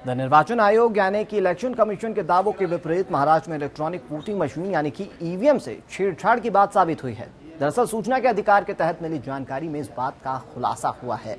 The निर्वाचन आयोग यानी कि इलेक्शन कमीशन के दावों के विपरीत महाराष्ट्र में इलेक्ट्रॉनिक वोटिंग मशीन यानी कि ईवीएम से छेड़छाड़ की बात साबित हुई है। दरअसल सूचना के अधिकार के तहत मिली जानकारी में इस बात का खुलासा हुआ है।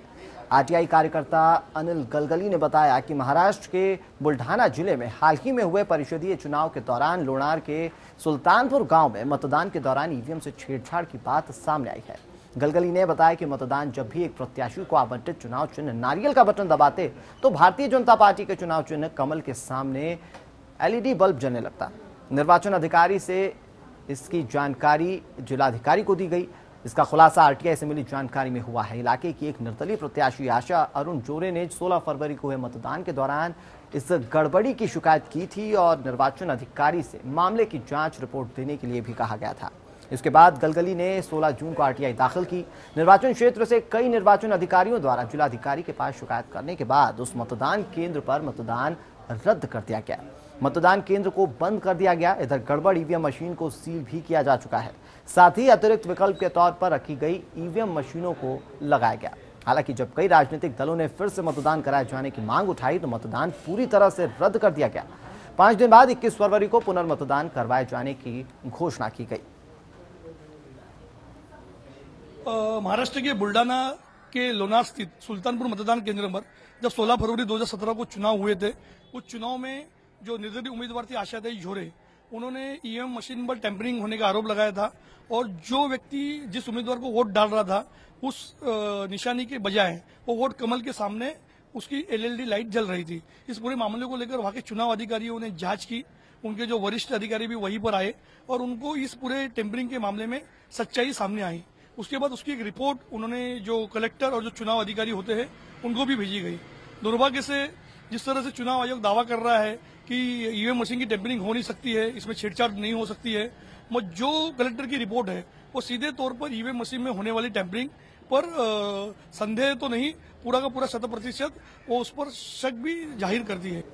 आरटीआई कार्यकर्ता अनिल गलगली ने बताया कि महाराष्ट्र के बुल्ढाना जिले में हाल ही में हुए परिषदीय चुनाव के दौरान लोणार के सुल्तानपुर गांव में मतदान के दौरान ईवीएम से छेड़छाड़ की बात सामने आई है। गलगली ने बताया कि मतदान जब भी एक प्रत्याशी को आवंटित चुनाव चिन्ह नारियल का बटन दबाते तो भारतीय जनता पार्टी के चुनाव चिन्ह कमल के सामने एलईडी बल्ब जलने लगता। निर्वाचन अधिकारी से इसकी जानकारी जिलाधिकारी को दी गई। इसका खुलासा आरटीआई से मिली जानकारी में हुआ है। इलाके की एक निर्दलीय प्रत्याशी आशा अरुण जोरे ने 16 फरवरी को हुए मतदान के दौरान इस गड़बड़ी की शिकायत की थी और निर्वाचन अधिकारी से मामले की जांच रिपोर्ट देने के लिए भी कहा गया था। इसके बाद गलगली ने 16 जून को आरटीआई दाखिल की। निर्वाचन क्षेत्र से कई निर्वाचन अधिकारियों द्वारा जिलाधिकारी के पास शिकायत करने के बाद उस मतदान केंद्र पर मतदान रद्द कर दिया गया। मतदान केंद्र को बंद कर दिया गया। इधर गड़बड़ ईवीएम मशीन को सील भी किया जा चुका है। साथ ही अतिरिक्त विकल्प के तौर पर रखी गई ईवीएम मशीनों को लगाया गया। हालांकि जब कई राजनीतिक दलों ने फिर से मतदान कराए जाने की मांग उठाई तो मतदान पूरी तरह से रद्द कर दिया गया। 5 दिन बाद 21 फरवरी को पुनर्मतदान करवाए जाने की घोषणा की गई। महाराष्ट्र के बुल्ढाना के लोनार स्थित सुल्तानपुर मतदान केंद्र पर जब 16 फरवरी 2017 को चुनाव हुए थे, उस चुनाव में जो निर्दलीय उम्मीदवार थी आशाताई जोरे, उन्होंने ईवीएम मशीन पर टेम्परिंग होने का आरोप लगाया था और जो व्यक्ति जिस उम्मीदवार को वोट डाल रहा था उस निशानी के बजाय वो वोट कमल के सामने उसकी एलईडी लाइट जल रही थी। इस पूरे मामले को लेकर वहां के चुनाव अधिकारियों ने जांच की। उनके जो वरिष्ठ अधिकारी भी वहीं पर आए और उनको इस पूरे टेम्परिंग के मामले में सच्चाई सामने आई। उसके बाद उसकी एक रिपोर्ट उन्होंने जो कलेक्टर और जो चुनाव अधिकारी होते हैं उनको भी भेजी गई। दुर्भाग्य से जिस तरह से चुनाव आयोग दावा कर रहा है कि ईवीएम मशीन की टेम्परिंग हो नहीं सकती है, इसमें छेड़छाड़ नहीं हो सकती है, जो कलेक्टर की रिपोर्ट है वो सीधे तौर पर ईवीएम मशीन में होने वाली टेम्परिंग पर संदेह तो नहीं, पूरा का पूरा 100% वो उस पर शक भी जाहिर करती है।